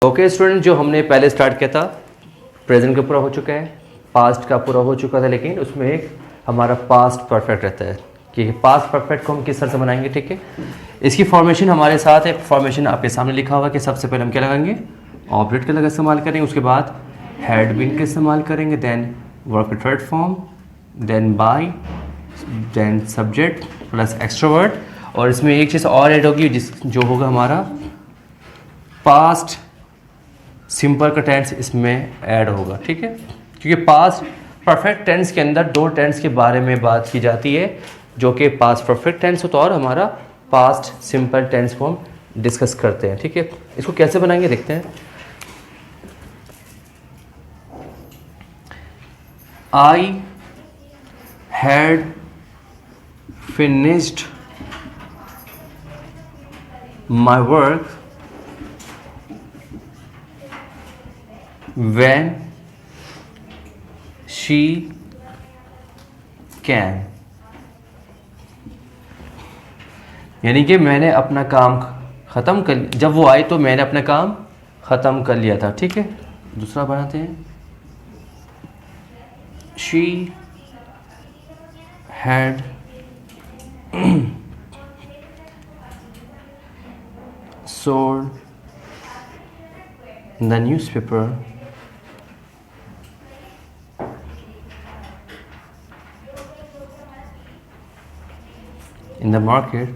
Okay student, जो हमने पहले स्टार्ट किया था प्रेजेंट का पूरा हो चुका है, पास्ट का पूरा हो चुका था, लेकिन उसमें एक हमारा पास्ट परफेक्ट रहता है कि पास्ट परफेक्ट को हम किस तरह से बनाएंगे। ठीक है, इसकी फॉर्मेशन हमारे साथ है। फॉर्मेशन आपके सामने लिखा हुआ है कि सबसे पहले हम क्या लगाएंगे, ऑब्जेक्ट का इस्तेमाल करेंगे, उसके बाद हैड बीन का इस्तेमाल करेंगे, then verb third form, then by, then subject plus extra word, और इसमें एक चीज़ और ऐड होगी जो होगा हमारा पास्ट सिंपल का टेंस इसमें ऐड होगा। ठीक है, क्योंकि पास्ट परफेक्ट टेंस के अंदर दो टेंस के बारे में बात की जाती है, जो कि पास्ट परफेक्ट टेंस होता है और हमारा पास्ट सिंपल टेंस को हम डिस्कस करते हैं। ठीक है, इसको कैसे बनाएंगे देखते हैं। I had finished my work when she can, यानी कि मैंने अपना काम ख़त्म कर, जब वो आई तो मैंने अपना काम ख़त्म कर लिया था। ठीक है, दूसरा बनाते हैं। she had sold the newspaper in the market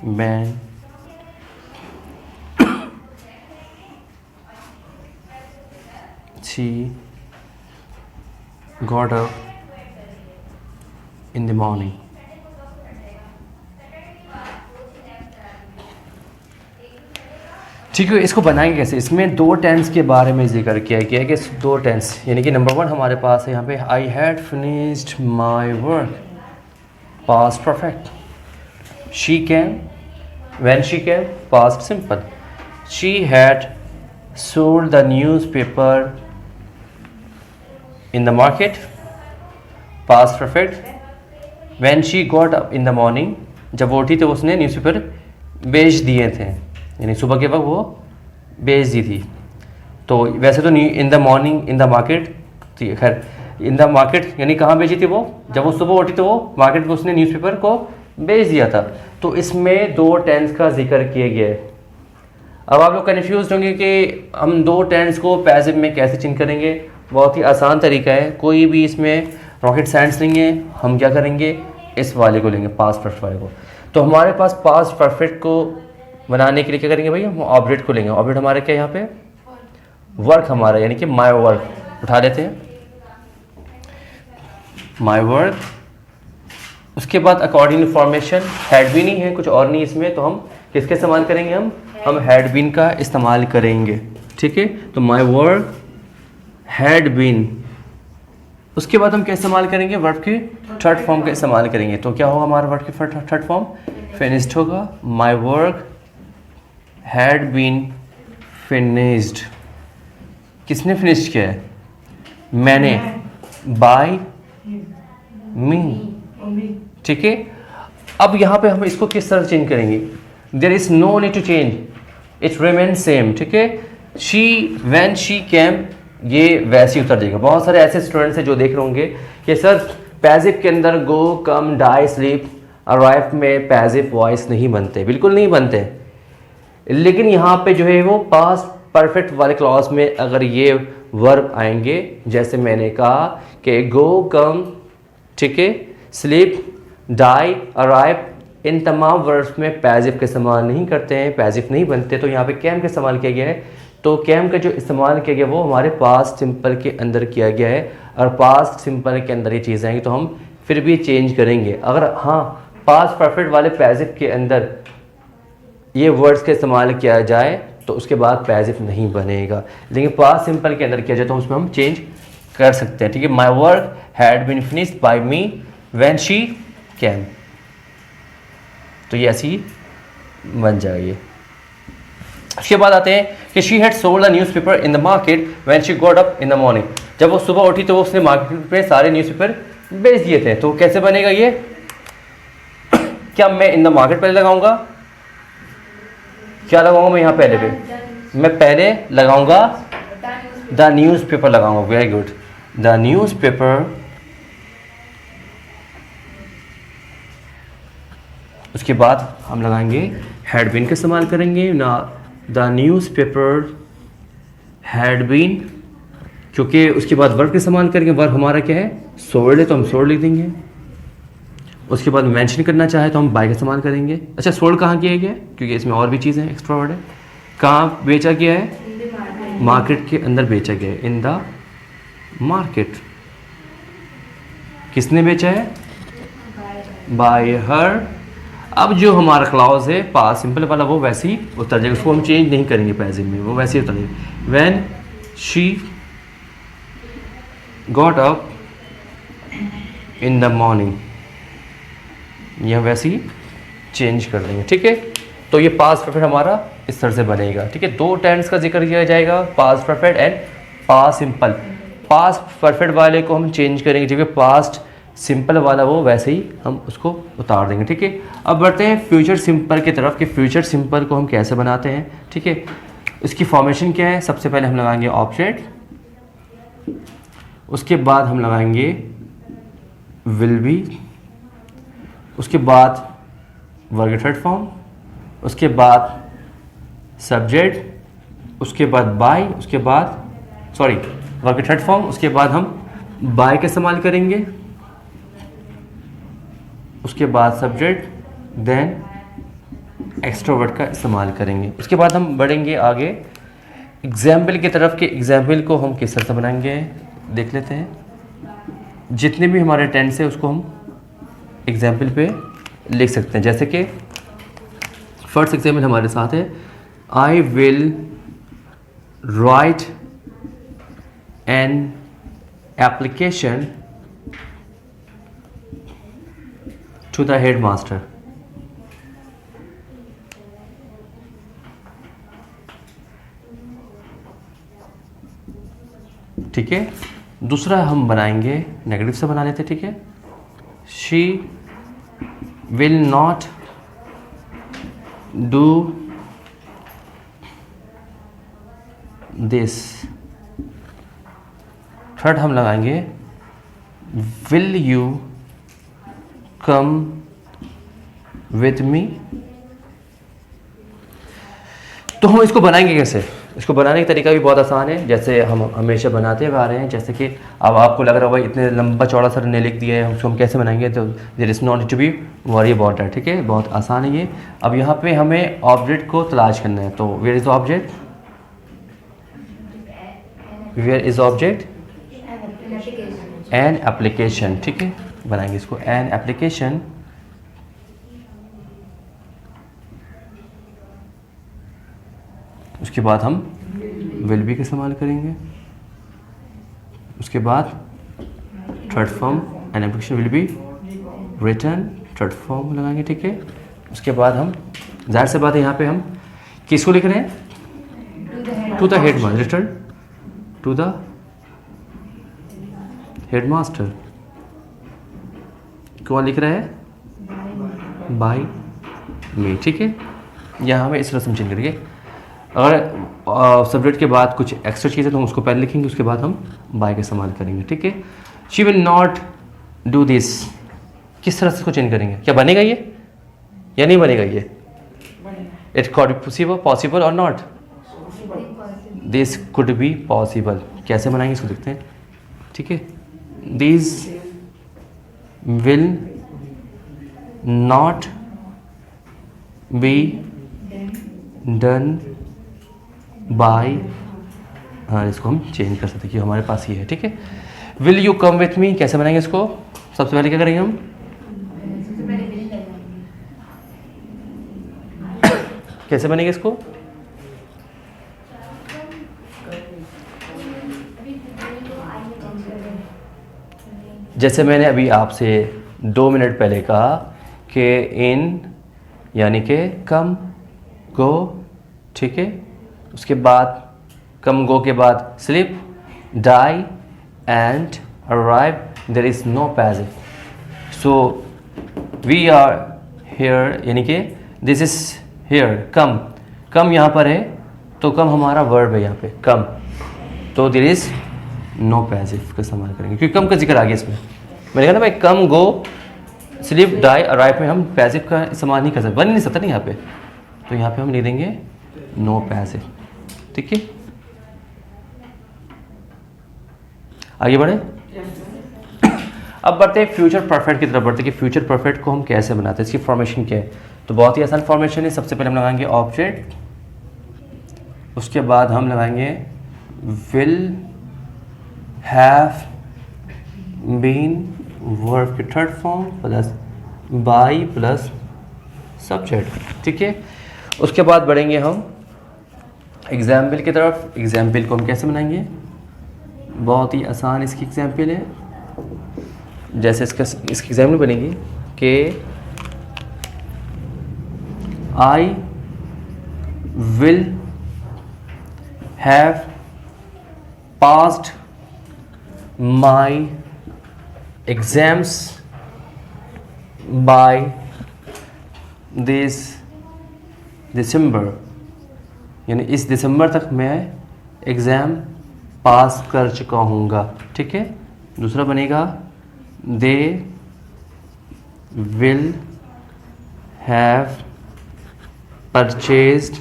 when she got up in the morning। ठीक है, इसको बनाएंगे कैसे। इसमें दो टेंस के बारे में जिक्र किया गया है कि दो टेंस, यानी कि नंबर वन हमारे पास है यहाँ पे I had finished my work past perfect, she can when she can past simple, she had sold the newspaper in the market past perfect, when she got up in the morning जब वो उठी तो उसने newspaper बेच दिए थे, यानी सुबह के वक्त वो बेच दी थी। तो वैसे तो in the morning in the market, खैर इन द मार्केट यानी कहाँ बेची थी वो, जब वो सुबह उठी तो वो मार्केट में उसने न्यूज़पेपर को बेच दिया था। तो इसमें दो टेंस का जिक्र किया गया है। अब आप लोग कन्फ्यूज होंगे कि हम दो टेंस को पैसिव में कैसे चेंज करेंगे। बहुत ही आसान तरीका है, कोई भी इसमें रॉकेट साइंस नहीं है। हम क्या करेंगे, इस वाले को लेंगे, पास्ट परफेक्ट वाले को। तो हमारे पास पास्ट परफेक्ट को बनाने के लिए क्या करेंगे भाई, हम ऑब्जेक्ट को लेंगे। ऑब्जेक्ट हमारे क्या यहाँ पे, वर्क हमारा, यानी कि माई वर्क उठा लेते हैं, माई वर्क। उसके बाद अकॉर्डिंग फॉर्मेशन हैड बीन ही है, कुछ और नहीं इसमें, तो हम किसके इस्तेमाल करेंगे, हम हैड बीन का इस्तेमाल करेंगे। ठीक है, तो माई वर्क हैड बीन। उसके बाद हम क्या इस्तेमाल करेंगे, वर्ब की थर्ड फॉर्म का इस्तेमाल करेंगे। तो क्या होगा हमारा वर्ब की थर्ड फॉर्म, फिनिश्ड होगा। My work had been finished, किसने फिनिश किया है, मैंने, बाय मी। ठीक है, अब यहाँ पे हम इसको किस तरह चेंज करेंगे, there is no need to change, it remain same. ठीक है, शी व्हेन शी केम ये वैसे ही उतर जाएगा। बहुत सारे ऐसे स्टूडेंट्स हैं जो देख रहे होंगे कि सर पैसिव के अंदर गो, कम, डाई, स्लीप, अराइव में पैसिव वॉइस नहीं बनते, बिल्कुल नहीं बनते। लेकिन यहाँ पे जो है वो पास्ट परफेक्ट वाले क्लॉज में अगर ये वर्ब आएंगे, जैसे मैंने कहा कि गो, कम, ठीक है, स्लीप, डाई, अराइव, इन तमाम वर्ब्स में पैसिव का इस्तेमाल नहीं करते हैं, पैसिव नहीं बनते। तो यहाँ पे कैम का इस्तेमाल किया गया है। तो कैम का जो इस्तेमाल किया गया वो हमारे पास्ट सिंपल के अंदर किया गया है, और पास्ट सिंपल के अंदर ये चीज़ें आएंगी तो हम फिर भी चेंज करेंगे। अगर हाँ पास्ट परफेक्ट वाले पैसिव के अंदर ये वर्ड्स का इस्तेमाल किया जाए तो उसके बाद पैसिव नहीं बनेगा, लेकिन पास्ट सिंपल के अंदर किया जाए तो उसमें हम चेंज कर सकते हैं। ठीक है, my work had been finished by me when she came, तो ये ऐसी बन जाएगी। उसके बाद आते हैं कि she had sold the newspaper in the market when she got up in the morning. जब वो सुबह उठी तो उसने मार्केट में सारे न्यूज़पेपर बेच दिए थे। तो कैसे बनेगा ये, क्या मैं इन द मार्केट पहले लगाऊंगा? क्या लगाऊंगा मैं यहाँ पहले पे? मैं पहले लगाऊंगा द न्यूज़ पेपर लगाऊंगा। Very good, the news paper. उसके बाद हम लगाएंगे हैड बीन का इस्तेमाल करेंगे ना, the newspaper had been, क्योंकि उसके बाद वर्ब का इस्तेमाल करेंगे। वर्ब हमारा क्या है? सोल्ड है, तो हम सोल्ड लिख देंगे। उसके बाद मेंशन करना चाहे तो हम बाय का इस्तेमाल करेंगे। अच्छा, सोल्ड कहाँ किया गया है? क्योंकि इसमें और भी चीज़ें एक्स्ट्रा वर्ड है। कहाँ बेचा गया है? मार्केट के अंदर बेचा गया है, इन द मार्केट। किसने बेचा है? बाय हर। अब जो हमारा क्लॉज है पास्ट सिंपल वाला, वो वैसे ही उतर जाएगा, उसको हम चेंज नहीं करेंगे प्रेजेंट में, वो वैसे ही उतर जाएगा। When she got up in the morning, यह वैसे ही चेंज कर देंगे। ठीक है, तो ये पास्ट परफेक्ट हमारा इस तरह से बनेगा। ठीक है, दो टेंस का जिक्र किया जाएगा, past perfect and past simple. Past perfect वाले को हम चेंज करेंगे, ठीक है, पास्ट सिंपल वाला वो वैसे ही हम उसको उतार देंगे। ठीक है, अब बढ़ते हैं फ्यूचर सिंपल की तरफ कि फ्यूचर सिंपल को हम कैसे बनाते हैं। ठीक है, इसकी फॉर्मेशन क्या है? सबसे पहले हम लगाएंगे ऑब्जेक्ट, उसके बाद हम लगाएंगे विल बी, उसके बाद वर्ग थर्ड फॉर्म, उसके बाद सब्जेक्ट, उसके बाद बाय, उसके बाद वर्ग थर्ड फॉर्म, उसके बाद हम बाय का इस्तेमाल करेंगे, उसके बाद सब्जेक्ट, देन एक्स्ट्रोवर्ट का इस्तेमाल करेंगे। उसके बाद हम बढ़ेंगे आगे एग्जाम्पल की तरफ कि एग्जाम्पल को हम किस तरह से बनाएंगे देख लेते हैं। जितने भी हमारे टेंस है उसको हम एग्जाम्पल पे लिख सकते हैं। जैसे कि फर्स्ट एग्जाम्पल हमारे साथ है, I will write an application to the head master. ठीक है, दूसरा हम बनाएंगे नेगेटिव से बना लेते। ठीक है, she will not do this. Third हम लगाएंगे will you come with me. तो हम इसको बनाएंगे कैसे? इसको बनाने का तरीका भी बहुत आसान है, जैसे हम हमेशा बनाते हुए आ रहे हैं। जैसे कि अब आपको लग रहा होगा इतने लंबा चौड़ा सर ने लिख दिया है, उसको हम कैसे बनाएंगे? तो there is not to be worry about that. ठीक है, बहुत आसान है ये। अब यहाँ पे हमें ऑब्जेक्ट को तलाश करना है, तो where is object? Where is object? An application. ठीक है, बनाएंगे इसको एन एप्लीकेशन। उसके बाद हम विल बी का इस्तेमाल करेंगे, उसके बाद third form an application will be return, third form लगाएंगे। ठीक है, उसके बाद हम जाहिर सी बात है यहाँ पे हम किसको लिख रहे हैं? To the head master, return to the head master. कौन लिख रहा है? By me. ठीक है, यहाँ हमें इस रस्म चेंज करेंगे। अगर सब्जेक्ट के बाद कुछ एक्स्ट्रा चीज़ है तो हम उसको पहले लिखेंगे, उसके बाद हम बाय का इस्तेमाल करेंगे। ठीक है, she will not do this. किस तरह से इसको चेंज करेंगे? क्या बनेगा ये या नहीं बनेगा ये? इट कुड बी पॉसिबल और not? This could be possible. कैसे बनाएंगे इसको देखते हैं। ठीक है, this will not be done by. हाँ, इसको हम चेंज कर सकते हैं कि हमारे पास ये है। ठीक है, will you come with me कैसे बनाएंगे इसको? सबसे पहले क्या करेंगे हम? कैसे बनेंगे इसको? जैसे मैंने अभी आपसे 2 मिनट पहले कहा कि इन यानी कि कम गो। ठीक है, उसके बाद कम गो के बाद slip, die and arrive. There is no passage, so we are here, यानी कि this is here, come, come यहाँ पर है तो कम हमारा वर्ब है यहाँ पे कम, तो देयर इज नो पैसिव का इस्तेमाल करेंगे क्योंकि कम का जिक्र आ गया इसमें। मैंने कहा ना भाई कम, गो, स्लीप, डाई, अराइव में हम पैसिव का इस्तेमाल नहीं कर सकते, बन नहीं सकता ना यहाँ पे, तो यहाँ पे हम लिख देंगे नो पैसिव। ठीक है, आगे बढ़े। अब बढ़ते हैं फ्यूचर परफेक्ट की तरफ बढ़ते हैं कि फ्यूचर परफेक्ट को हम कैसे बनाते हैं, इसकी फॉर्मेशन क्या है। तो बहुत ही आसान फॉर्मेशन है। सबसे पहले हम लगाएंगे ऑब्जेक्ट, उसके बाद हम लगाएंगे विल हैव बीन, वर्ब की third form plus by plus subject. ठीक है, उसके बाद बढ़ेंगे हम एग्जाम्पल की तरफ। एग्जाम्पल को हम कैसे बनाएंगे, बहुत ही आसान इसकी एग्जाम्पल है। जैसे इसकी एग्जाम्पल बनेगी कि I will have passed my exams by this December, यानी इस दिसंबर तक मैं एग्ज़ाम पास कर चुका हूँगा। ठीक है, दूसरा बनेगा they will have purchased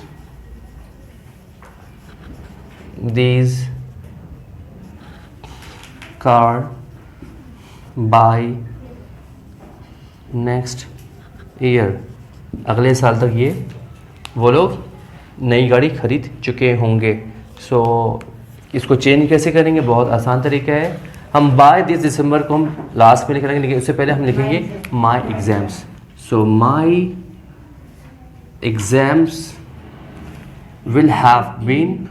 these car by next year, अगले साल तक ये वो लोग नई गाड़ी खरीद चुके होंगे। सो इसको चेंज कैसे करेंगे, बहुत आसान तरीका है। हम बाय दिस दिसंबर को हम लास्ट में लिख लेंगे, लेकिन उससे पहले हम लिखेंगे my exams. So my exams will have been,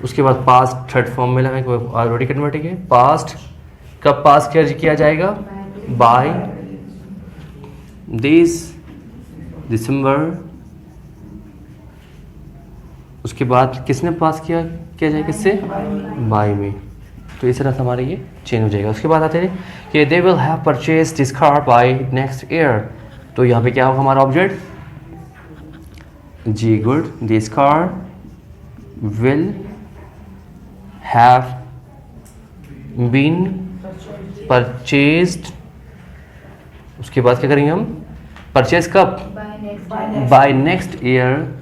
उसके बाद पास्ट थर्ड फॉर्म में लगाएंगे, ऑलरेडी कन्वर्टिंग है। पास्ट कब पास किया जाएगा, बाय दिस दिसंबर, उसके बाद किसने पास किया जाएगा, किससे, बाय में। तो इस तरह से हमारे ये चेंज हो जाएगा। उसके बाद आते हैं कि they will have purchase this car by next year, तो यहाँ पे क्या होगा हमारा ऑब्जेक्ट, जी good, this car will have been purchased, उसके बाद क्या करेंगे हम, परचेज कब, बाय नेक्स्ट ईयर,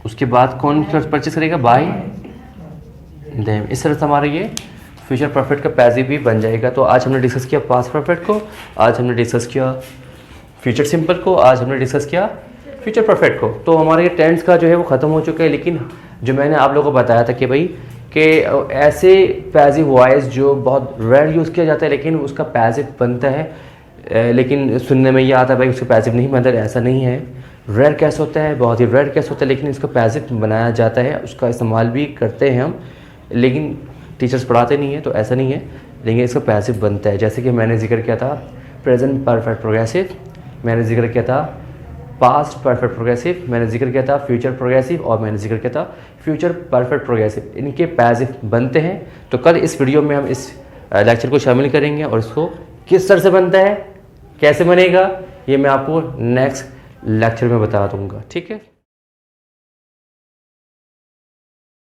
उसके बाद कौन परचेज करेगा, बाय देम। इस तरह से हमारा ये फ्यूचर परफेक्ट का पैसिव भी बन जाएगा। तो आज हमने डिस्कस किया पास्ट परफेक्ट को, आज हमने डिस्कस किया फ्यूचर सिंपल को, आज हमने डिस्कस किया फ्यूचर परफेक्ट को। तो हमारे ये टेंस का जो है वो ख़त्म हो चुका है, लेकिन जो मैंने आप लोगों को बताया था कि भाई कि ऐसे पैसिव वॉइस जो बहुत रेयर यूज़ किया जाता है लेकिन उसका पैसिव बनता है, लेकिन सुनने में ये आता है भाई उसका पैसिव नहीं बनता, ऐसा नहीं है। रेयर कैसे होता है, बहुत ही रेयर कैसे होता है, लेकिन इसका पैसिव बनाया जाता है, उसका इस्तेमाल भी करते हैं हम, लेकिन टीचर्स पढ़ाते नहीं है तो ऐसा नहीं है, लेकिन इसका पैसिव बनता है। जैसे कि मैंने जिक्र किया था प्रेजेंट परफेक्ट प्रोग्रेसिव, मैंने जिक्र किया था पास्ट परफेक्ट प्रोग्रेसिव, मैंने जिक्र किया था फ्यूचर प्रोग्रेसिव, और मैंने जिक्र किया था फ्यूचर परफेक्ट प्रोग्रेसिव। इनके पैसिव बनते हैं। तो कल इस वीडियो में हम इस लेक्चर को शामिल करेंगे और इसको किस तरह से बनता है, कैसे बनेगा, ये मैं आपको नेक्स्ट लेक्चर में बता दूंगा। ठीक है।